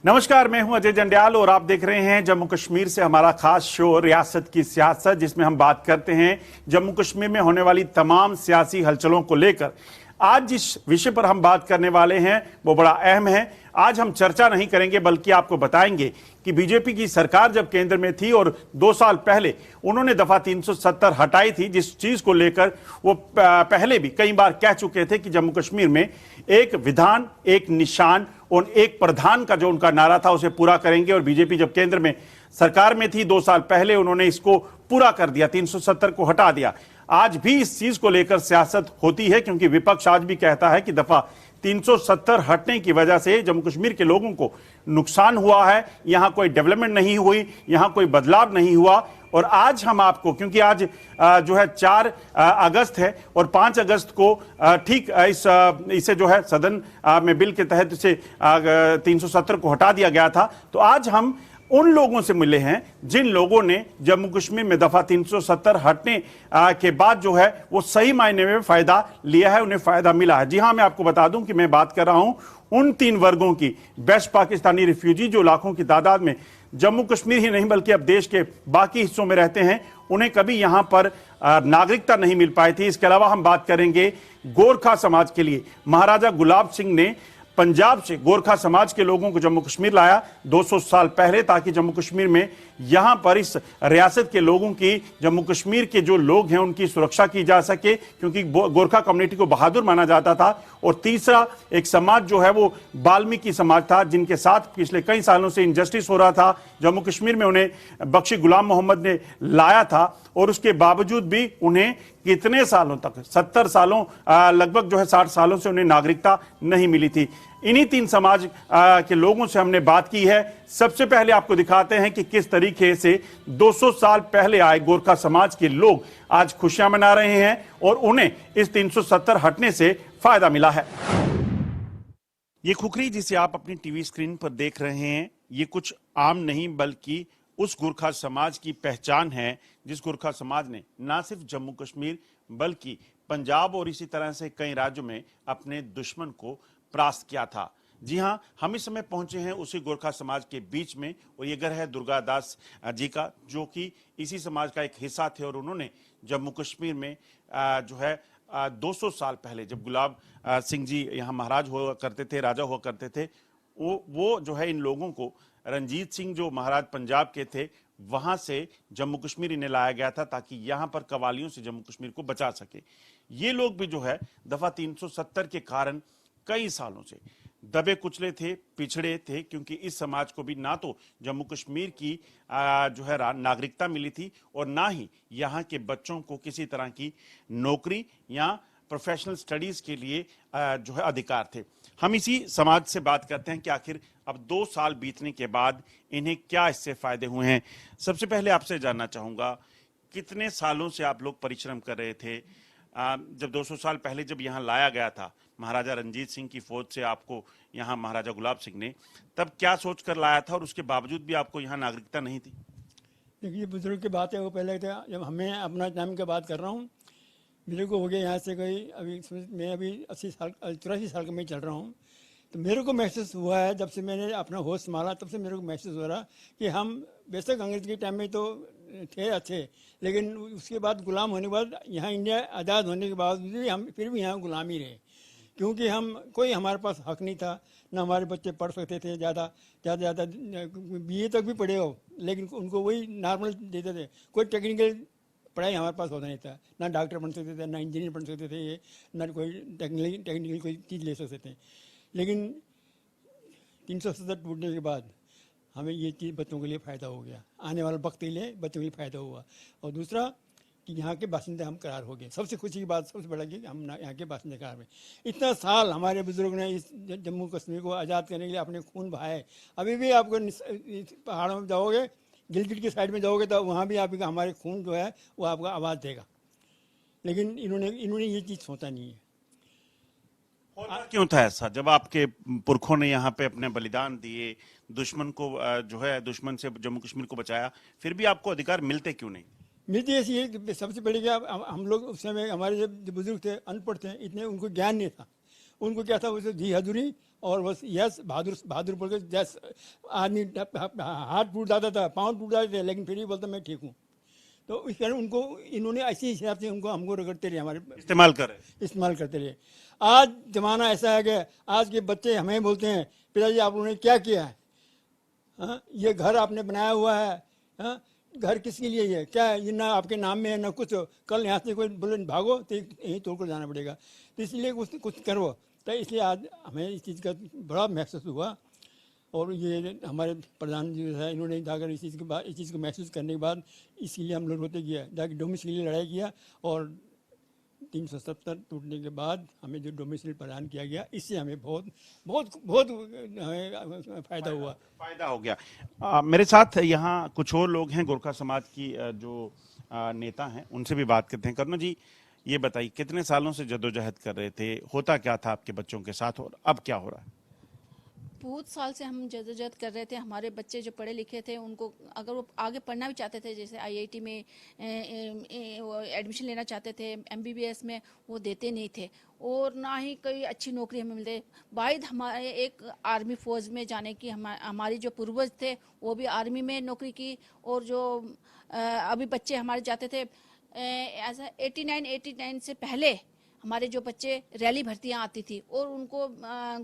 नमस्कार, मैं हूं अजय जंडियाल और आप देख रहे हैं जम्मू कश्मीर से हमारा खास शो रियासत की सियासत, जिसमें हम बात करते हैं जम्मू कश्मीर में होने वाली तमाम सियासी हलचलों को लेकर। आज जिस विषय पर हम बात करने वाले हैं वो बड़ा अहम है। आज हम चर्चा नहीं करेंगे बल्कि आपको बताएंगे कि बीजेपी की सरकार जब केंद्र में थी और 2 साल पहले उन्होंने दफा 370 हटाई थी, जिस चीज को लेकर वो पहले भी कई बार कह चुके थे कि जम्मू कश्मीर में एक विधान, एक निशान और एक प्रधान का जो उनका नारा था उसे पूरा करेंगे। और बीजेपी जब केंद्र में सरकार में थी 2 साल पहले उन्होंने इसको पूरा कर दिया, 370 को हटा दिया। आज भी इस चीज को लेकर सियासत होती है क्योंकि विपक्ष आज भी कहता है कि दफा 370 हटने की वजह से जम्मू कश्मीर के लोगों को नुकसान हुआ है, यहां कोई डेवलपमेंट नहीं हुई, यहां कोई बदलाव नहीं हुआ। और आज हम आपको, क्योंकि आज जो है 4 अगस्त है और 5 अगस्त को ठीक इसे जो है सदन में बिल के तहत इसे 370 को हटा दिया गया था। तो आज हम उन लोगों से मिले हैं जिन लोगों ने जम्मू कश्मीर में दफा 370 हटने के बाद जो है वो सही मायने में फायदा लिया है, उन्हें फायदा मिला है। जी हां, मैं आपको बता दूं कि मैं बात कर रहा हूं उन 3 वर्गों की, बेस्ट पाकिस्तानी रिफ्यूजी जो लाखों की तादाद में जम्मू कश्मीर ही नहीं बल्कि अब देश के बाकी हिस्सों में रहते हैं, उन्हें कभी यहां पर नागरिकता नहीं मिल पाई थी। इसके अलावा हम बात करेंगे गोरखा समाज के लिए। महाराजा गुलाब सिंह ने पंजाब से गोरखा समाज के लोगों को जम्मू कश्मीर लाया 200 साल पहले, ताकि जम्मू कश्मीर में यहां पर इस रियासत के लोगों की, जम्मू कश्मीर के जो लोग हैं उनकी सुरक्षा की जा सके, क्योंकि गोरखा कम्युनिटी को बहादुर माना जाता था। और तीसरा एक समाज जो है वो वाल्मीकि समाज था, जिनके साथ पिछले कई सालों से इनजस्टिस हो रहा था। जम्मू कश्मीर में उन्हें बख्शी गुलाम मोहम्मद ने लाया था और उसके बावजूद भी उन्हें कितने सालों तक, 70 सालों लगभग जो है 60 सालों से उन्हें नागरिकता नहीं मिली थी। इन्हीं 3 समाज के लोगों से हमने बात की है। सबसे पहले आपको दिखाते हैं कि किस तरीके से 200 साल पहले आए गोरखा समाज के लोग आज खुशियां मना रहे हैं और उन्हें इस 370 हटने से फायदा मिला है। ये खुखरी जिसे आप अपनी टीवी स्क्रीन पर देख रहे हैं, ये कुछ आम नहीं बल्कि उस गोरखा समाज की पहचान है जिस गोरखा समाज ने ना सिर्फ जम्मू कश्मीर बल्कि पंजाब और इसी तरह से कई राज्यों में अपने दुश्मन को परास्त किया था। जी हां, हम इस समय पहुंचे हैं उसी गोरखा समाज के बीच में और ये घर है दुर्गादास जी का, जो कि इसी समाज का एक हिस्सा थे। और उन्होंने जम्मू कश्मीर में जो है 200 साल पहले जब गुलाब सिंह जी यहाँ महाराज हुआ करते थे, राजा हुआ करते थे, वो जो है इन लोगों को, रंजीत सिंह जो महाराज पंजाब के थे, वहां से जम्मू कश्मीर इन्हें लाया गया था ताकि यहां पर कवालियों से जम्मू कश्मीर को बचा सके। ये लोग भी जो है दफा 370 के कारण कई सालों से दबे कुचले थे, पिछड़े थे, क्योंकि इस समाज को भी ना तो जम्मू कश्मीर की जो है नागरिकता मिली थी और ना ही यहाँ के बच्चों को किसी तरह की नौकरी या प्रोफेशनल स्टडीज के लिए जो है अधिकार थे। हम इसी समाज से बात करते हैं कि आखिर अब 2 साल बीतने के बाद इन्हें क्या इससे फायदे हुए हैं। सबसे पहले आपसे जानना चाहूंगा, कितने सालों से आप लोग परिश्रम कर रहे थे? जब 200 साल पहले जब यहाँ लाया गया था महाराजा रंजीत सिंह की फौज से आपको यहाँ महाराजा गुलाब सिंह ने, तब क्या सोच कर लाया था और उसके बावजूद भी आपको यहाँ नागरिकता नहीं थी? देखिए, बुजुर्ग की बात है, वो पहले था जब हमें अपना टाइम की बात कर रहा हूँ, मेरे को हो गया यहाँ से कोई मैं अभी 84 साल का मैं चल रहा हूँ। तो मेरे को महसूस हुआ है, जब से मैंने अपना होश संभाला तब से मेरे को महसूस हो रहा कि हम बेशक अंग्रेज के टाइम में तो थे अच्छे, लेकिन उसके बाद गुलाम होने के बाद, यहाँ इंडिया आज़ाद होने के बाद भी हम फिर भी यहाँ गुलाम ही रहे, क्योंकि हम कोई हमारे पास हक नहीं था, ना हमारे बच्चे पढ़ सकते थे, ज़्यादा BA तक भी पढ़े हो, लेकिन उनको वही नॉर्मल देते थे। कोई टेक्निकल पढ़ाई हमारे पास होता नहीं था, ना डॉक्टर बन सकते थे, ना इंजीनियर बन सकते थे, ना कोई टेक्निकल कोई चीज़ ले सकते थे। लेकिन 370 टूटने के बाद हमें ये चीज़ बच्चों के लिए फ़ायदा हो गया, आने वाले वक्त के लिए बच्चों के लिए फ़ायदा हुआ। और दूसरा कि यहाँ के बासिंदे हम करार हो गए। सबसे खुशी की बात सबसे बड़ा कि हम यहाँ के बासिंदे करार में इतना साल हमारे बुजुर्ग ने इस जम्मू कश्मीर को आज़ाद करने के लिए अपने खून बहाए। अभी भी आपको पहाड़ों में जाओगे, गिलगित की साइड में जाओगे तो वहाँ भी आपका हमारे खून जो है वो आपका आवाज़ देगा, लेकिन इन्होंने ये चीज़ सोचा नहीं है। क्यों था ऐसा? जब आपके पुरखों ने यहाँ पे अपने बलिदान दिए, दुश्मन को जो है दुश्मन से जम्मू कश्मीर को बचाया, फिर भी आपको अधिकार मिलते क्यों नहीं? मिलती ऐसी है, सबसे बड़ी क्या, हम लोग उस समय हमारे जब बुजुर्ग थे अनपढ़ थे, इतने उनको ज्ञान नहीं था, उनको क्या था, उसे दी हजूरी और बस यस बहादुर बहादुर बोल के जस आदमी हाथ टूट जाता था, पाँव टूट जाते थे, लेकिन फिर भी बोलता मैं ठीक हूँ। तो इस कारण उनको इन्होंने ऐसे हिसाब से उनको हमको रगड़ते रहे, हमारे इस्तेमाल करते रहे। आज जमाना ऐसा है कि आज के बच्चे हमें बोलते हैं पिताजी आप लोगों ने क्या किया है, हाँ ये घर आपने बनाया हुआ है, हाँ घर किसके लिए है, क्या है ये, ना आपके नाम में है ना कुछ, कल यहाँ से कोई बोले भागो तो यहीं तोड़ कर जाना पड़ेगा, तो इसलिए कुछ करो। तो इसलिए आज हमें इस चीज़ का बड़ा महसूस हुआ। और ये हमारे प्रधान जी है, इन्होंने जाकर इस चीज़ को महसूस करने के बाद इसीलिए हम लोग रोते किया, जाकर डोमिसाइल के लिए लड़ाई किया और 370 टूटने के बाद हमें जो डोमिसाइल प्रदान किया गया, इससे हमें बहुत बहुत बहुत हमें फायदा हो गया। मेरे साथ यहाँ कुछ और लोग हैं गोरखा समाज की जो नेता हैं, उनसे भी बात करते हैं। करुणा जी ये बताइए, कितने सालों से जद्दोजहद कर रहे थे, होता क्या था आपके बच्चों के साथ और अब क्या हो रहा है? बहुत साल से हम जद्दोजहद कर रहे थे। हमारे बच्चे जो पढ़े लिखे थे, उनको अगर वो आगे पढ़ना भी चाहते थे, जैसे आईआईटी में एडमिशन लेना चाहते थे, एमबीबीएस में, वो देते नहीं थे और ना ही कोई अच्छी नौकरी हमें मिलते। बाइद हमारे एक आर्मी फौज में जाने की हमारी जो पूर्वज थे वो भी आर्मी में नौकरी की, और जो अभी बच्चे हमारे जाते थे ऐसा 89 से पहले हमारे जो बच्चे रैली भर्तियां आती थी और उनको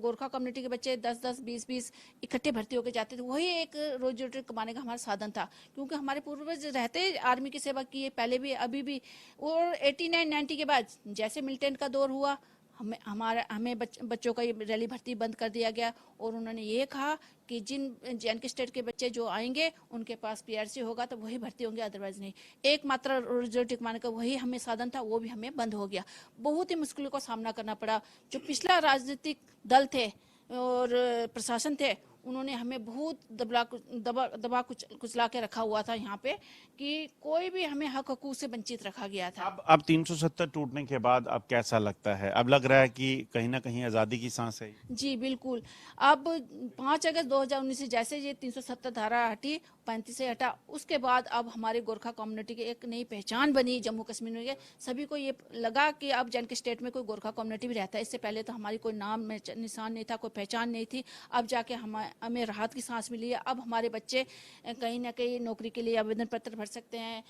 गोरखा कम्युनिटी के बच्चे 10-10, 20-20 इकट्ठे भर्ती होकर जाते थे। वही एक रोजी रोटी कमाने का हमारा साधन था, क्योंकि हमारे पूर्वज रहते आर्मी की सेवा की है पहले भी अभी भी। और 89-90 के बाद जैसे मिलिटेंट का दौर हुआ, हमें बच्चों का ये रैली भर्ती बंद कर दिया गया और उन्होंने ये कहा कि जिन जे.एन.के स्टेट के बच्चे जो आएंगे उनके पास पीआरसी होगा तो वही भर्ती होंगे, अदरवाइज नहीं। एकमात्र रोजी कमाने का वही हमें साधन था, वो भी हमें बंद हो गया। बहुत ही मुश्किलों का सामना करना पड़ा। जो पिछला राजनीतिक दल थे और प्रशासन थे, उन्होंने हमें बहुत दबा कुचला के रखा हुआ था यहाँ पे, कि कोई भी हमें हक हकूक से वंचित रखा गया था। अब 370 टूटने के बाद अब कैसा लगता है? अब लग रहा है कि कहीं ना कहीं आजादी की सांस है। जी बिल्कुल। अब 5 अगस्त 2019 से जैसे ये 370 धारा हटी, 35 से हटा, उसके बाद अब हमारे गोरखा कम्युनिटी की एक नई पहचान बनी जम्मू कश्मीर में। सभी को ये लगा कि अब जे.एन.के स्टेट में कोई गोरखा कम्युनिटी भी रहता है। इससे पहले तो हमारी कोई नाम निशान नहीं था, कोई पहचान नहीं थी। अब जाके हमें राहत की सांस मिली है। अब हमारे बच्चे कहीं ना कहीं नौकरी के लिए आवेदन पत्र भर सकते हैं,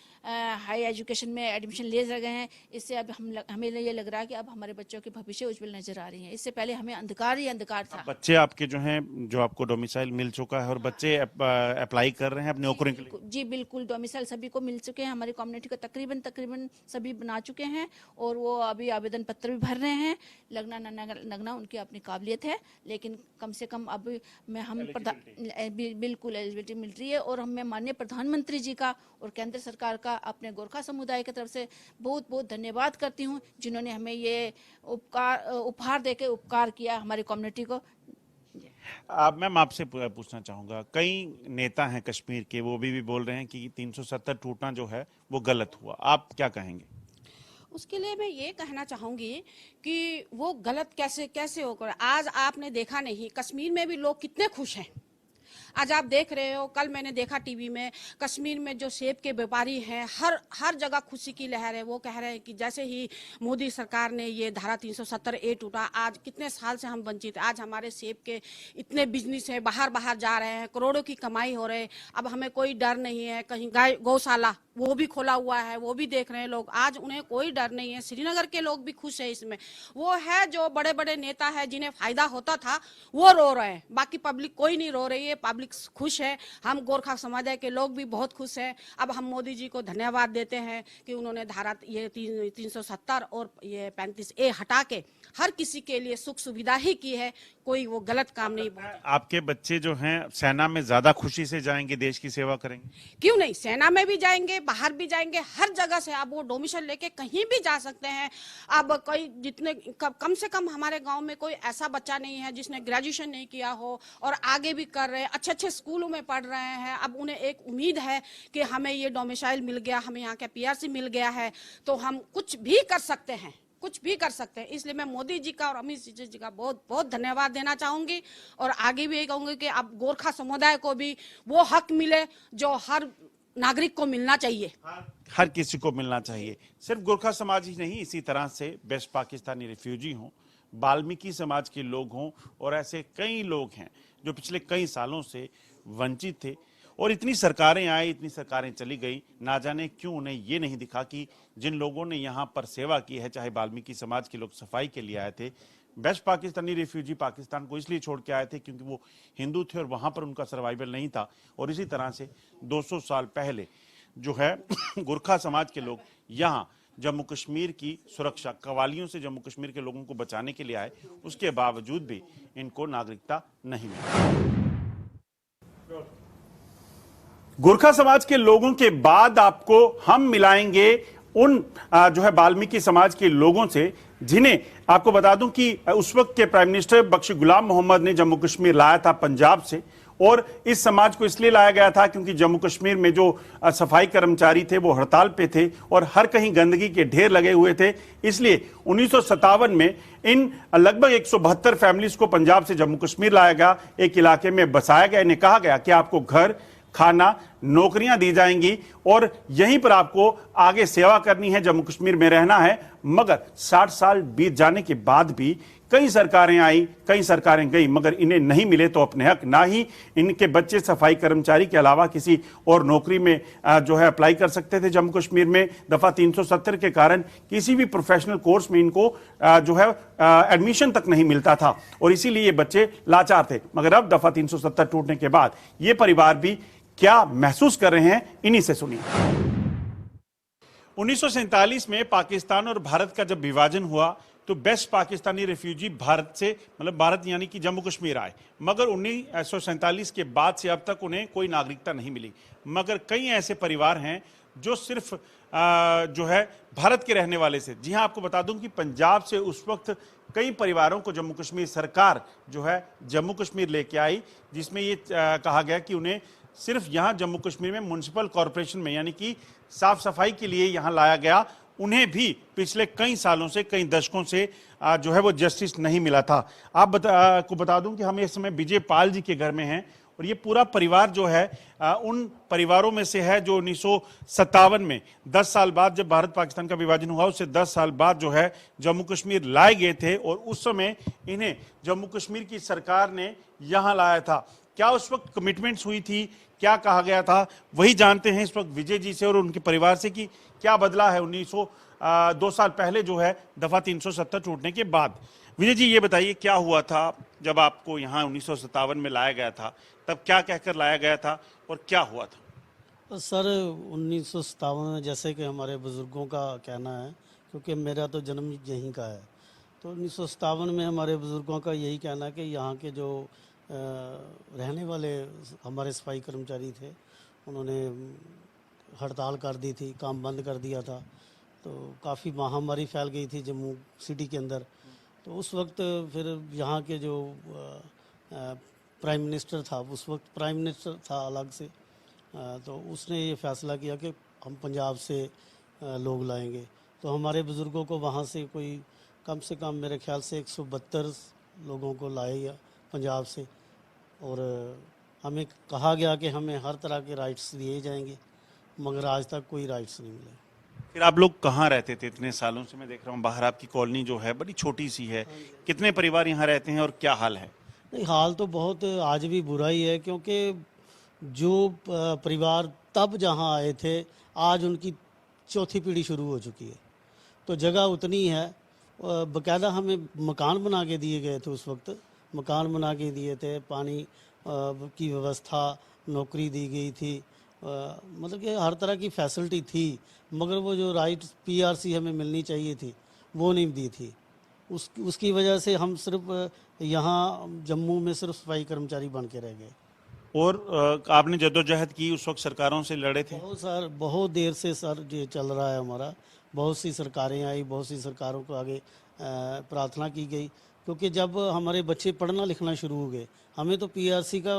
हाई एजुकेशन में एडमिशन ले सके हैं। इससे अब हमें ये लग रहा है कि अब हमारे बच्चों की भविष्य उज्जवल नजर आ रही है। इससे पहले हमें अंधकार ही अंधकार था। बच्चे आपके जो हैं, जो आपको डोमिसाइल मिल चुका है और बच्चे अप्लाई कर रहे हैं अपनी नौकरी के लिए? जी बिल्कुल, डोमिसाइल सभी को मिल चुके हैं। हमारी कम्युनिटी का तकरीबन सभी बना चुके हैं और वो अभी आवेदन पत्र भी भर रहे हैं। लगना न लगना उनकी अपनी काबिलियत है, लेकिन कम से कम अब हम बिल्कुल एलिजिबिलिटी मिल रही है। और हमें माननीय प्रधानमंत्री जी का और केंद्र सरकार का अपने गोरखा समुदाय की तरफ से बहुत बहुत धन्यवाद करती हूँ, जिन्होंने हमें ये उपहार देके उपकार किया हमारी कम्युनिटी को। मैम आपसे पूछना चाहूंगा, कई नेता हैं कश्मीर के, वो भी बोल रहे हैं कि 370 टूटना जो है वो गलत हुआ। आप क्या कहेंगे? उसके लिए मैं ये कहना चाहूँगी कि वो गलत कैसे होकर, आज आपने देखा नहीं कश्मीर में भी लोग कितने खुश हैं। आज आप देख रहे हो, कल मैंने देखा टीवी में, कश्मीर में जो सेब के व्यापारी हैं, हर जगह खुशी की लहर है। वो कह रहे हैं कि जैसे ही मोदी सरकार ने ये धारा 370A टूटा, आज कितने साल से हम वंचित, आज हमारे सेब के इतने बिजनेस है, बाहर जा रहे हैं, करोड़ों की कमाई हो रहे है। अब हमें कोई डर नहीं है। कहीं गौशाला वो भी खोला हुआ है, वो भी देख रहे हैं लोग। आज उन्हें कोई डर नहीं है। श्रीनगर के लोग भी खुश है इसमें। वो है जो बड़े बड़े नेता है जिन्हें फायदा होता था, वो रो रहे हैं, बाकी पब्लिक कोई नहीं रो रही है। पब्लिक खुश है। हम गोरखा समुदाय के लोग भी बहुत खुश हैं। अब हम मोदी जी को धन्यवाद देते हैं कि उन्होंने धारा ये 370 और ये 35A हटा के हर किसी के लिए सुख सुविधा ही की है। कोई वो गलत काम नहीं। आपके बच्चे जो हैं सेना में ज्यादा खुशी से जाएंगे, देश की सेवा करेंगे? क्यों नहीं, सेना में भी जाएंगे, बाहर भी जाएंगे, हर जगह से अब वो डोमिसाइल लेके कहीं भी जा सकते हैं। अब कोई जितने कम से कम हमारे गांव में कोई ऐसा बच्चा नहीं है जिसने ग्रेजुएशन नहीं किया हो और आगे भी कर रहे हैं, अच्छे स्कूलों में पढ़ रहे हैं। अब उन्हें एक उम्मीद है कि हमें ये डोमिसाइल मिल गया, हमें यहाँ का पीआरसी मिल गया है, तो हम कुछ भी कर सकते हैं, कुछ भी कर सकते हैं। इसलिए मैं मोदी जी का और अमित जी का बहुत बहुत धन्यवाद देना चाहूंगी और आगे भी यही कहूंगी कि अब गोरखा समुदाय को भी वो हक मिले जो हर नागरिक को मिलना चाहिए। हर किसी को मिलना चाहिए। सिर्फ गोरखा समाज ही नहीं, इसी तरह से वेस्ट पाकिस्तानी रिफ्यूजी हों, वाल्मीकि समाज के लोग हों, और ऐसे कई लोग हैं जो पिछले कई सालों से वंचित थे। और इतनी सरकारें आई, इतनी सरकारें चली गई, ना जाने क्यों उन्हें ये नहीं दिखा कि जिन लोगों ने यहाँ पर सेवा की है, चाहे वाल्मीकि समाज के लोग सफाई के लिए आए थे, वेस्ट पाकिस्तानी रिफ्यूजी पाकिस्तान को इसलिए छोड़ के आए थे क्योंकि वो हिंदू थे और वहां पर उनका सर्वाइवल नहीं था। और इसी तरह से 200 साल पहले जो है गोरखा समाज के लोग यहाँ जम्मू कश्मीर की सुरक्षा, कवालियों से जम्मू कश्मीर के लोगों को बचाने के लिए आए, उसके बावजूद भी इनको नागरिकता नहीं मिली। गोरखा समाज के लोगों के बाद आपको हम मिलाएंगे उन जो है वाल्मीकि समाज के लोगों से, जिन्हें आपको बता दूं कि उस वक्त के प्राइम मिनिस्टर बख्शी गुलाम मोहम्मद ने जम्मू कश्मीर लाया था पंजाब से। और इस समाज को इसलिए लाया गया था क्योंकि जम्मू कश्मीर में जो सफाई कर्मचारी थे वो हड़ताल पे थे और हर कहीं गंदगी के ढेर लगे हुए थे। इसलिए 1957 में इन लगभग 172 फैमिलीज को पंजाब से जम्मू कश्मीर लाया गया, एक इलाके में बसाया गया। इन्हें कहा गया कि आपको घर, खाना, नौकरियां दी जाएंगी और यहीं पर आपको आगे सेवा करनी है, जम्मू कश्मीर में रहना है। मगर 60 साल बीत जाने के बाद भी कई सरकारें आई, कई सरकारें गई, मगर इन्हें नहीं मिले तो अपने हक। ना ही इनके बच्चे सफाई कर्मचारी के अलावा किसी और नौकरी में जो है अप्लाई कर सकते थे। जम्मू कश्मीर में दफा 370 के कारण किसी भी प्रोफेशनल कोर्स में इनको जो है एडमिशन तक नहीं मिलता था और इसीलिए ये बच्चे लाचार थे। मगर अब दफा 370 टूटने के बाद ये परिवार भी क्या महसूस कर रहे हैं, इन्हीं से सुनिए। 1947 में पाकिस्तान और भारत का जब विभाजन हुआ तो वेस्ट पाकिस्तानी रिफ्यूजी भारत से, मतलब भारत यानी कि जम्मू कश्मीर आए, मगर 1947 के बाद से अब तक उन्हें कोई नागरिकता नहीं मिली। मगर कई ऐसे परिवार हैं जो सिर्फ जो है भारत के रहने वाले से। जी हां, आपको बता दूं कि पंजाब से उस वक्त कई परिवारों को जम्मू कश्मीर सरकार जो है जम्मू कश्मीर लेके आई, जिसमें ये कहा गया कि उन्हें सिर्फ यहाँ जम्मू कश्मीर में म्युनिसिपल कॉरपोरेशन में यानी कि साफ सफाई के लिए यहाँ लाया गया। उन्हें भी पिछले कई सालों से, कई दशकों से जो है वो जस्टिस नहीं मिला था। आपको बता दूं कि हम इस समय विजय पाल जी के घर में हैं और ये पूरा परिवार जो है उन परिवारों में से है जो 1957 में 10 साल बाद जब भारत पाकिस्तान का विभाजन हुआ उससे 10 साल बाद जो है जम्मू कश्मीर लाए गए थे और उस समय इन्हें जम्मू कश्मीर की सरकार ने यहाँ लाया था। क्या उस वक्त कमिटमेंट्स हुई थी, क्या कहा गया था, वही जानते हैं इस वक्त विजय जी से और उनके परिवार से कि क्या बदला है 2 साल पहले जो है दफा 370 टूटने के बाद। विजय जी, ये बताइए क्या हुआ था जब आपको यहाँ 1957 में लाया गया था, तब क्या कहकर लाया गया था और क्या हुआ था? तो सर 1957 में जैसे कि हमारे बुज़ुर्गों का कहना है, क्योंकि मेरा तो जन्म यहीं का है, तो 1957 में हमारे बुज़ुर्गों का यही कहना है कि यहाँ के जो रहने वाले हमारे सफाई कर्मचारी थे उन्होंने हड़ताल कर दी थी, काम बंद कर दिया था। तो काफ़ी महामारी फैल गई थी जम्मू सिटी के अंदर। तो उस वक्त फिर यहाँ के जो प्राइम मिनिस्टर था, उस वक्त प्राइम मिनिस्टर था अलग से, तो उसने ये फैसला किया कि हम पंजाब से लोग लाएंगे। तो हमारे बुज़ुर्गों को वहाँ से कोई कम से कम मेरे ख्याल से 172 लोगों को लाया पंजाब से और हमें कहा गया कि हमें हर तरह के राइट्स दिए जाएंगे, मगर आज तक कोई राइट्स नहीं मिले। फिर आप लोग कहाँ रहते थे इतने सालों से? मैं देख रहा हूँ बाहर आपकी कॉलोनी जो है बड़ी छोटी सी है। कितने परिवार यहाँ रहते हैं और क्या हाल है? नहीं, हाल तो बहुत आज भी बुरा ही है, क्योंकि जो परिवार तब जहाँ आए थे आज उनकी चौथी पीढ़ी शुरू हो चुकी है। तो जगह उतनी है, बाकायदा हमें मकान बना के दिए गए थे, उस वक्त मकान बना के दिए थे, पानी की व्यवस्था, नौकरी दी गई थी, मतलब कि हर तरह की फैसिलिटी थी, मगर वो जो राइट पीआरसी हमें मिलनी चाहिए थी वो नहीं दी थी। उसकी वजह से हम सिर्फ यहाँ जम्मू में सिर्फ सफाई कर्मचारी बन के रह गए। और आपने जद्दोजहद की, उस वक्त सरकारों से लड़े थे? बहुत देर से सर ये चल रहा है हमारा। बहुत सी सरकारें आई, बहुत सी सरकारों को आगे प्रार्थना की गई, क्योंकि जब हमारे बच्चे पढ़ना लिखना शुरू हो गए, हमें तो पीआरसी का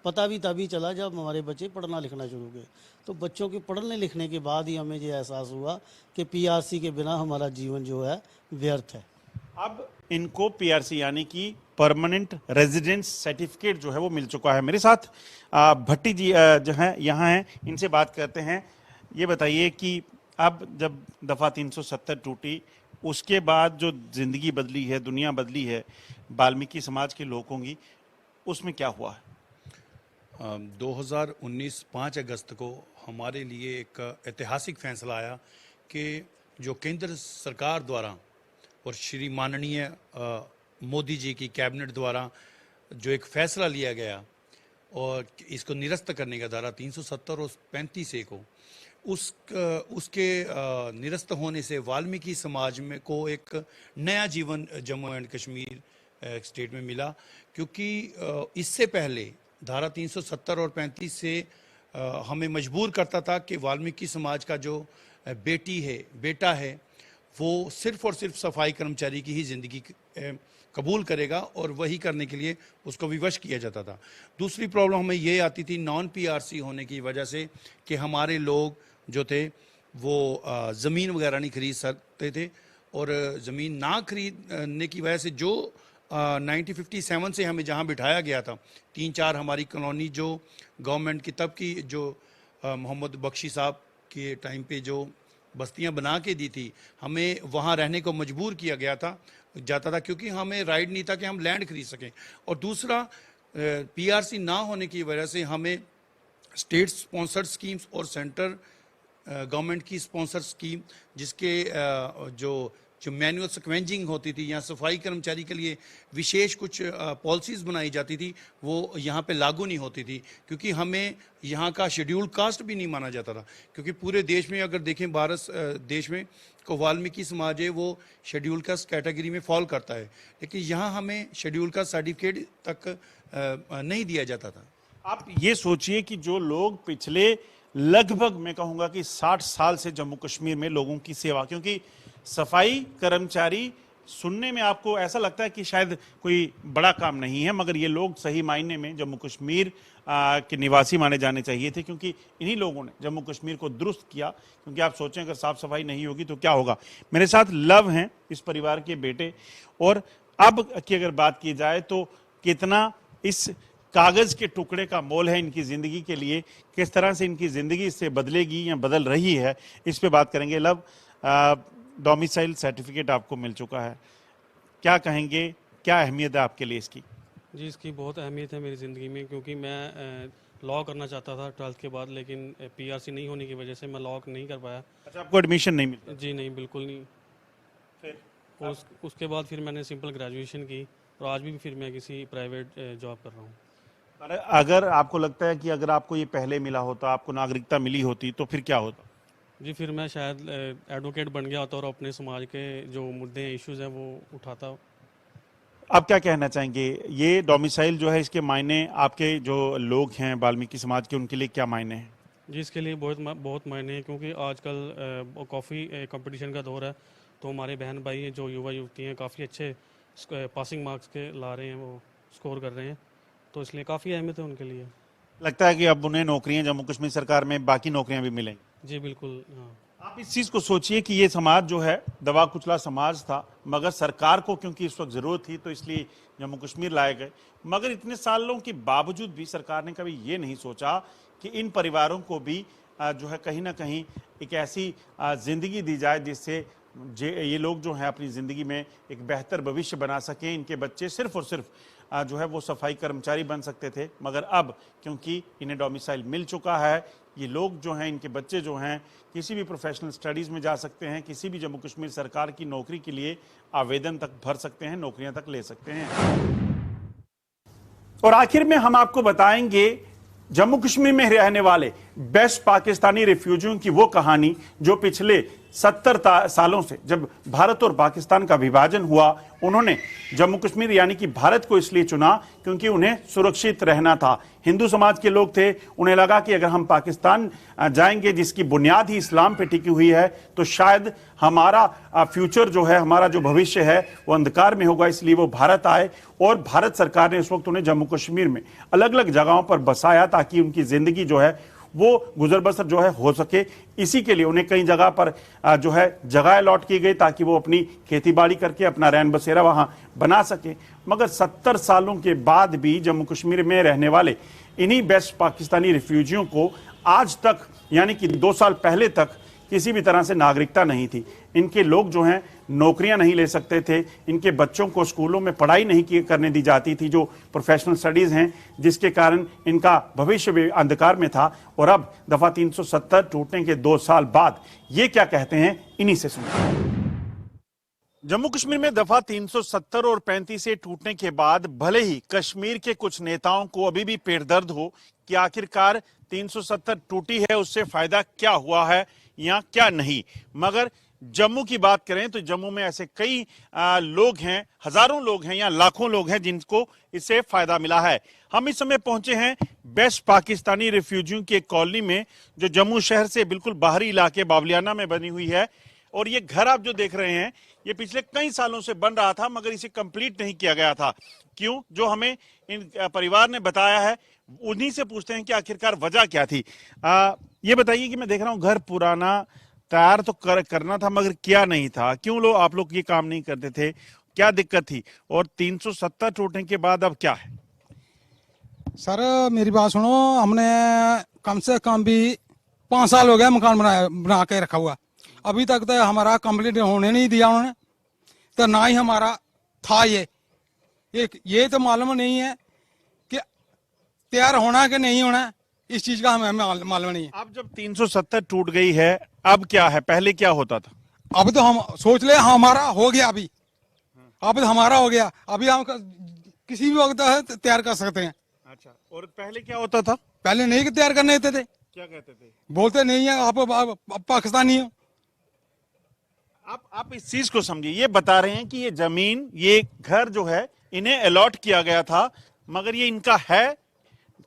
पता भी तभी चला जब हमारे बच्चे पढ़ना लिखना शुरू हो गए। तो बच्चों के पढ़ने लिखने के बाद ही हमें ये एहसास हुआ कि पीआरसी के बिना हमारा जीवन जो है व्यर्थ है। अब इनको पीआरसी यानी कि परमानेंट रेजिडेंस सर्टिफिकेट जो है वो मिल चुका है। मेरे साथ भट्टी जी जो है यहाँ हैं, इनसे बात करते हैं। ये बताइए कि अब जब दफ़ा 370 टूटी उसके बाद जो जिंदगी बदली है, दुनिया बदली है वाल्मीकि समाज के लोगों की, उसमें क्या हुआ है? 2019 5 अगस्त को हमारे लिए एक ऐतिहासिक फैसला आया कि जो केंद्र सरकार द्वारा और श्री माननीय मोदी जी की कैबिनेट द्वारा जो एक फैसला लिया गया और इसको निरस्त करने का, धारा 370 और 35A को, उसके निरस्त होने से वाल्मीकि समाज में को एक नया जीवन जम्मू एंड कश्मीर स्टेट में मिला। क्योंकि इससे पहले धारा 370 और 35 से हमें मजबूर करता था कि वाल्मीकि समाज का जो बेटा है वो सिर्फ और सिर्फ सफाई कर्मचारी की ही ज़िंदगी कबूल करेगा और वही करने के लिए उसको विवश किया जाता था। दूसरी प्रॉब्लम हमें ये आती थी नॉन पीआरसी होने की वजह से कि हमारे लोग जो थे वो ज़मीन वगैरह नहीं खरीद सकते थे, और ज़मीन ना खरीदने की वजह से जो 1957 से हमें जहाँ बिठाया गया था, 3-4 हमारी कॉलोनी जो गवर्नमेंट की तब की जो मोहम्मद बख्शी साहब के टाइम पे जो बस्तियां बना के दी थी, हमें वहाँ रहने को मजबूर किया जाता था क्योंकि हमें राइट नहीं था कि हम लैंड खरीद सकें। और दूसरा पीआरसी ना होने की वजह से हमें स्टेट स्पॉन्सर्ड स्कीम्स और सेंटर गवर्नमेंट की स्पॉन्सर स्कीम जिसके जो मैनुअल स्क्वेंजिंग होती थी या सफाई कर्मचारी के लिए विशेष कुछ पॉलिसीज़ बनाई जाती थी, वो यहाँ पे लागू नहीं होती थी क्योंकि हमें यहाँ का शेड्यूल्ड कास्ट भी नहीं माना जाता था। क्योंकि पूरे देश में अगर देखें, भारत देश में को वाल्मीकि समाज है वो शेड्यूल्ड कास्ट कैटेगरी में फॉल करता है, लेकिन यहाँ हमें शेड्यूल्ड कास्ट सर्टिफिकेट तक नहीं दिया जाता था। आप ये सोचिए कि जो लोग पिछले लगभग मैं कहूँगा कि 60 साल से जम्मू कश्मीर में लोगों की सेवा, क्योंकि सफाई कर्मचारी सुनने में आपको ऐसा लगता है कि शायद कोई बड़ा काम नहीं है, मगर ये लोग सही मायने में जम्मू कश्मीर के निवासी माने जाने चाहिए थे, क्योंकि इन्हीं लोगों ने जम्मू कश्मीर को दुरुस्त किया। क्योंकि आप सोचें अगर साफ सफाई नहीं होगी तो क्या होगा। मेरे साथ लव हैं, इस परिवार के बेटे, और अब की अगर बात की जाए तो कितना इस कागज के टुकड़े का मोल है इनकी जिंदगी के लिए, किस तरह से इनकी जिंदगी इससे बदलेगी या बदल रही है, इस पे बात करेंगे। लव, डोमिसाइल सर्टिफिकेट आपको मिल चुका है, क्या कहेंगे, क्या अहमियत है आपके लिए इसकी? जी, इसकी बहुत अहमियत है मेरी ज़िंदगी में, क्योंकि मैं लॉ करना चाहता था 12th के बाद, लेकिन पीआरसी नहीं होने की वजह से मैं लॉ नहीं कर पाया। अच्छा, आपको एडमिशन नहीं मिला? जी नहीं, बिल्कुल नहीं। फिर उसके बाद फिर मैंने सिंपल ग्रेजुएशन की और आज भी फिर मैं किसी प्राइवेट जॉब कर रहा हूँ। अगर आपको लगता है कि अगर आपको ये पहले मिला होता, आपको नागरिकता मिली होती, तो फिर क्या होता? जी, फिर मैं शायद एडवोकेट बन गया होता और अपने समाज के जो मुद्दे हैं, इश्यूज हैं, वो उठाता। आप क्या कहना चाहेंगे, ये डोमिसाइल जो है इसके मायने आपके जो लोग हैं वाल्मीकि समाज के, उनके लिए क्या मायने हैं? जी, इसके लिए बहुत मायने हैं, क्योंकि आजकल काफ़ी कंपटीशन का दौर है, तो हमारे बहन भाई हैं जो युवा युवती हैं काफ़ी अच्छे पासिंग मार्क्स के ला रहे हैं, वो स्कोर कर रहे हैं, तो इसलिए काफ़ी अहमियत है उनके लिए। लगता है कि अब उन्हें नौकरियां जम्मू कश्मीर सरकार में बाकी नौकरियां भी मिलेंगी? जी बिल्कुल, हाँ। आप इस चीज को सोचिए कि ये समाज जो है दबा कुचला समाज था, मगर सरकार को क्योंकि इस वक्त जरूरत थी तो इसलिए जम्मू कश्मीर लाए गए। मगर इतने सालों के बावजूद भी सरकार ने कभी ये नहीं सोचा कि इन परिवारों को भी जो है कहीं ना कहीं एक ऐसी जिंदगी दी जाए जिससे ये लोग जो हैं अपनी ज़िंदगी में एक बेहतर भविष्य बना सकें। इनके बच्चे सिर्फ और सिर्फ जो है वो सफाई कर्मचारी बन सकते थे, मगर अब क्योंकि इन्हें डोमिसाइल मिल चुका है, ये लोग जो हैं, इनके बच्चे जो हैं, किसी भी प्रोफेशनल स्टडीज़ में जा सकते हैं, किसी भी जम्मू कश्मीर सरकार की नौकरी के लिए आवेदन तक भर सकते हैं, नौकरियां तक ले सकते हैं। और आखिर में हम आपको बताएंगे जम्मू कश्मीर में रहने वाले बेस्ट पाकिस्तानी रिफ्यूजियों की वो कहानी जो पिछले 70 सालों से, जब भारत और पाकिस्तान का विभाजन हुआ, उन्होंने जम्मू कश्मीर यानी कि भारत को इसलिए चुना क्योंकि उन्हें सुरक्षित रहना था। हिंदू समाज के लोग थे, उन्हें लगा कि अगर हम पाकिस्तान जाएंगे जिसकी बुनियाद ही इस्लाम पे टिकी हुई है तो शायद हमारा फ्यूचर जो है, हमारा जो भविष्य है वो अंधकार में होगा, इसलिए वो भारत आए। और भारत सरकार ने उस वक्त उन्हें जम्मू कश्मीर में अलग अलग जगहों पर बसाया ताकि उनकी जिंदगी जो है वो गुजर बसर जो है हो सके। इसी के लिए उन्हें कई जगह पर जो है जगह अलॉट की गई ताकि वो अपनी खेतीबाड़ी करके अपना रैन बसेरा वहां बना सके। मगर 70 सालों के बाद भी जम्मू कश्मीर में रहने वाले इन्हीं बेस्ट पाकिस्तानी रिफ्यूजियों को आज तक, यानी कि 2 साल पहले तक, किसी भी तरह से नागरिकता नहीं थी। इनके लोग जो हैं नौकरियां नहीं ले सकते थे, इनके बच्चों को स्कूलों में पढ़ाई नहीं करने दी जाती थी, जो प्रोफेशनल स्टडीज हैं, जिसके कारण इनका भविष्य भी अंधकार में था। और अब दफा 370 टूटने के 2 साल बाद ये क्या कहते हैं, इन्हीं से सुनिए। जम्मू कश्मीर में दफा 370 और 35 से टूटने के बाद भले ही कश्मीर के कुछ नेताओं को अभी भी पेट दर्द हो कि आखिरकार 370 टूटी है, उससे फायदा क्या हुआ है या क्या नहीं, मगर जम्मू की बात करें तो जम्मू में ऐसे कई लोग हैं, हजारों लोग हैं या लाखों लोग हैं जिनको इससे फायदा मिला है। हम इस समय पहुंचे हैं बेस्ट पाकिस्तानी रिफ्यूजियों की एक कॉलोनी में, जो जम्मू शहर से बिल्कुल बाहरी इलाके बावलियाना में बनी हुई है। और ये घर आप जो देख रहे हैं, ये पिछले कई सालों से बन रहा था, मगर इसे कंप्लीट नहीं किया गया था। क्यों? जो हमें इन परिवार ने बताया है, उन्हीं से पूछते हैं कि आखिरकार वजह क्या थी। ये बताइए कि मैं देख रहा हूँ घर पुराना तैयार तो करना था, मगर क्या नहीं था, क्यों आप लोग ये काम नहीं करते थे, क्या दिक्कत थी, और 370 टूटने के बाद अब क्या है? सर मेरी बात सुनो, हमने कम से कम भी 5 साल हो गया मकान बना के रखा हुआ, अभी तक तो हमारा कंप्लीट होने नहीं दिया उन्होंने, तो ना ही हमारा था ये तो मालूम नहीं है कि तैयार होना कि नहीं होना, इस चीज का हमें मालूम नहीं है। अब जब 370 टूट गई है, अब क्या है, पहले क्या होता था? अब तो हम सोच ले हमारा हो गया, अभी अब तो हमारा हो गया, अभी हम किसी भी वक्त तैयार कर सकते हैं। अच्छा, और पहले क्या होता था? पहले नहीं तैयार करने देते थे। क्या कहते थे? बोलते नहीं है आप पाकिस्तानी हो। आप इस चीज को समझिए, ये बता रहे हैं कि ये जमीन, ये घर जो है, इन्हें अलॉट किया गया था, मगर ये इनका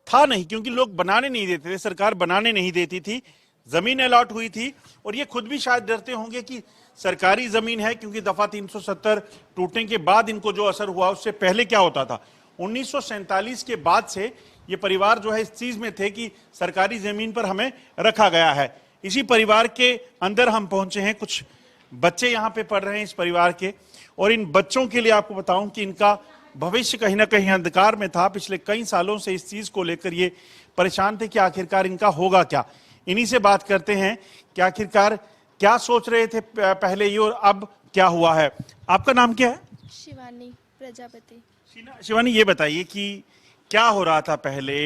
था नहीं, क्योंकि लोग बनाने नहीं देते थे, सरकार बनाने नहीं देती थी, जमीन अलॉट हुई थी। और ये खुद भी शायद डरते होंगे कि सरकारी जमीन है, क्योंकि दफा 370 टूटने के बाद इनको जो असर हुआ, उससे पहले क्या होता था, 1947 के बाद से ये परिवार जो है इस चीज में थे कि सरकारी जमीन पर हमें रखा गया है। इसी परिवार के अंदर हम पहुंचे हैं, कुछ बच्चे यहाँ पे पढ़ रहे हैं इस परिवार के, और इन बच्चों के लिए आपको बताऊं कि इनका भविष्य कहीं ना कहीं अंधकार में था। पिछले कई सालों से इस चीज को लेकर ये परेशान थे कि आखिरकार इनका होगा क्या। इन्हीं से बात करते हैं कि आखिरकार क्या सोच रहे थे पहले ये, और अब क्या हुआ है। आपका नाम क्या है? शिवानी प्रजापति। शिवानी, ये बताइए कि क्या हो रहा था पहले,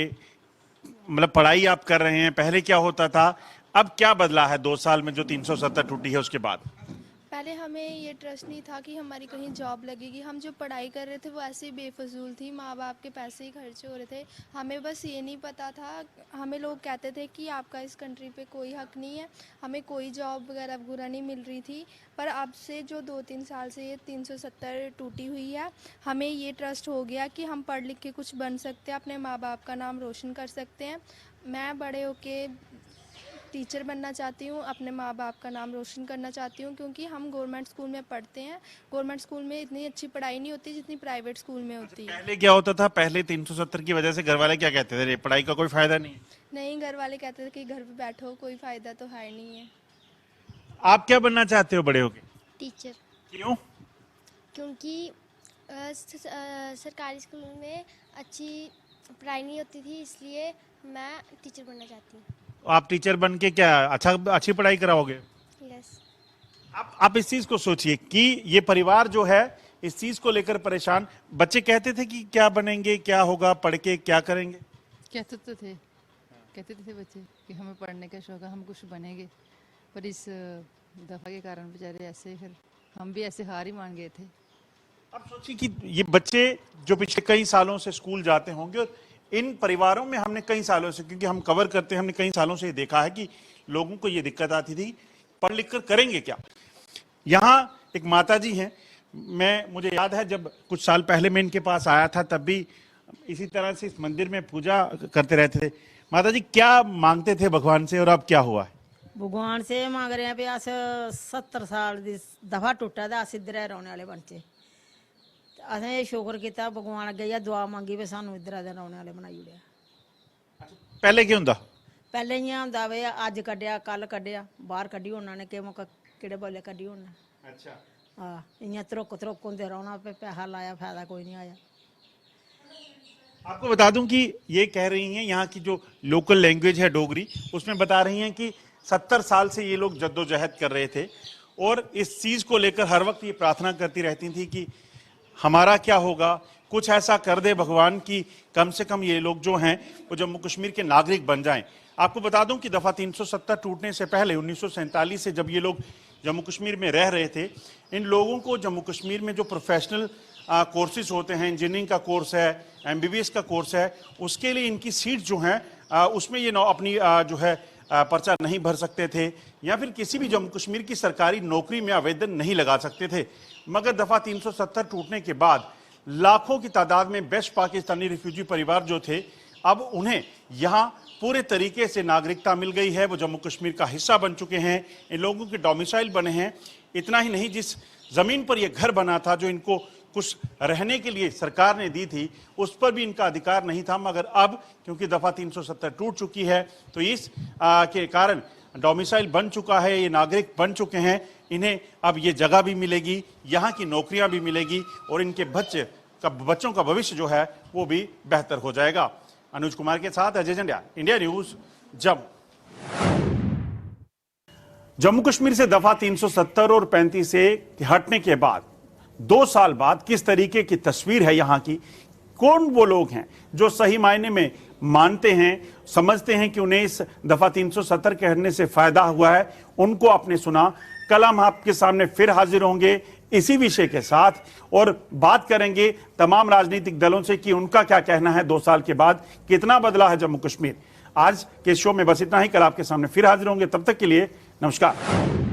मतलब पढ़ाई आप कर रहे हैं, पहले क्या होता था, अब क्या बदला है 2 साल में जो 370 टूटी है उसके बाद? पहले हमें ये ट्रस्ट नहीं था कि हमारी कहीं जॉब लगेगी, हम जो पढ़ाई कर रहे थे वो ऐसे ही बेफजूल थी, माँ बाप के पैसे ही खर्च हो रहे थे, हमें बस ये नहीं पता था। हमें लोग कहते थे कि आपका इस कंट्री पे कोई हक नहीं है, हमें कोई जॉब वगैरह वगैरह नहीं मिल रही थी। पर अब से जो 2-3 साल से ये 370 टूटी हुई है, हमें ये ट्रस्ट हो गया कि हम पढ़ लिख के कुछ बन सकते हैं, अपने माँ बाप का नाम रोशन कर सकते हैं। मैं बड़े होके टीचर बनना चाहती हूँ, अपने माँ बाप का नाम रोशन करना चाहती हूँ, क्योंकि हम गवर्नमेंट स्कूल में पढ़ते हैं। गवर्नमेंट स्कूल में इतनी अच्छी पढ़ाई नहीं होती जितनी प्राइवेट स्कूल में होती है। पहले क्या होता था? पहले 370 की वजह से घर वाले क्या कहते थे, पढ़ाई का कोई फायदा नहीं? नहीं, घर वाले कहते थे कि घर पे बैठो, कोई फायदा तो है नहीं है। आप क्या बनना चाहते हो बड़े होके? टीचर। क्यों? क्योंकि सरकारी स्कूल में अच्छी पढ़ाई नहीं होती थी, इसलिए मैं टीचर बनना चाहती हूँ। आप टीचर बन के क्या अच्छी पढ़ाई कराओगे? यस। आप इस चीज को सोचिए कि ये परिवार जो है इस चीज को लेकर परेशान। बच्चे कहते थे कि क्या बनेंगे, क्या होगा, पढ़ के क्या करेंगे? कहते थे बच्चे कि हमें पढ़ने का शौक है, हम कुछ बनेंगे, पर इस दफा के कारण बेचारे ऐसे, फिर हम भी ऐसे हार ही मान गए थे। अब सोचिए कि ये बच्चे जो पिछले कई सालों से स्कूल जाते होंगे, और इन परिवारों में हमने कई सालों से, क्योंकि हम कवर करते हैं, हमने कई सालों से देखा है कि लोगों को ये दिक्कत आती थी, पढ़ लिख कर करेंगे क्या। यहाँ एक माता जी हैं, मुझे याद है जब कुछ साल पहले मैं इनके पास आया था, तब भी इसी तरह से इस मंदिर में पूजा करते रहते थे। माता जी, क्या मांगते थे भगवान से, और अब क्या हुआ है? भगवान से मांग रहे हैं भी अस 70 साल दी दफा टुटा था, अस इधर रौने वाले बच्चे, असें ये शुक्र किया भगवान अगे दुआ मांगी भी सानू इधर दे रौने वाले बनाई ओड़ेआ। पहले क्या हुंदा? पहले इयां हुंदा वे अज कड्ढिया कल कड्ढिया, बाहर कड्ढी उन्होंने के मौका केड़े बोले कड्ढी उन्होंने। अच्छा। हाँ, इयां त्रुक होंदे रौना पे, पैसा लाया फायदा कोई नहीं आया। आपको बता दूं कि ये कह रही हैं, यहाँ की जो लोकल लैंग्वेज है डोगरी, उसमें बता रही हैं कि 70 साल से ये लोग जद्दोजहद कर रहे थे, और इस चीज को लेकर हर वक्त ये प्रार्थना करती रहती थी कि हमारा क्या होगा, कुछ ऐसा कर दे भगवान कि कम से कम ये लोग जो हैं वो जम्मू कश्मीर के नागरिक बन जाएं। आपको बता दूं कि दफा 370 टूटने से पहले 1947 से जब ये लोग जम्मू कश्मीर में रह रहे थे, इन लोगों को जम्मू कश्मीर में जो प्रोफेशनल कोर्सेज होते हैं, इंजीनियरिंग का कोर्स है, MBBS का कोर्स है, उसके लिए इनकी सीट जो है उसमें ये अपनी जो है पर्चा नहीं भर सकते थे या फिर किसी भी जम्मू कश्मीर की सरकारी नौकरी में आवेदन नहीं लगा सकते थे। मगर दफा 370 टूटने के बाद लाखों की तादाद में बेस्ट पाकिस्तानी रिफ्यूजी परिवार जो थे, अब उन्हें यहाँ पूरे तरीके से नागरिकता मिल गई है। वो जम्मू कश्मीर का हिस्सा बन चुके हैं, इन लोगों के डोमिसाइल बने हैं। इतना ही नहीं, जिस जमीन पर यह घर बना था जो इनको कुछ रहने के लिए सरकार ने दी थी, उस पर भी इनका अधिकार नहीं था। मगर अब क्योंकि दफा 370 टूट चुकी है तो इस के कारण डोमिसाइल बन चुका है, ये नागरिक बन चुके हैं, इन्हें अब ये जगह भी मिलेगी, यहाँ की नौकरियां भी मिलेगी और इनके बच्चों का भविष्य जो है वो भी बेहतर हो जाएगा। अनुज कुमार के साथ अजय जंडिया, इंडिया न्यूज, जम्मू कश्मीर से दफा 370 और 35 से हटने के बाद 2 साल बाद किस तरीके की तस्वीर है यहाँ की, कौन वो लोग हैं जो सही मायने में मानते हैं, समझते हैं कि उन्हें इस दफा 370 के हटने से फायदा हुआ है, उनको आपने सुना। कल हम आपके सामने फिर हाजिर होंगे इसी विषय के साथ और बात करेंगे तमाम राजनीतिक दलों से कि उनका क्या कहना है 2 साल के बाद, कितना बदला है जम्मू कश्मीर। आज के शो में बस इतना ही, कल आपके सामने फिर हाजिर होंगे, तब तक के लिए नमस्कार।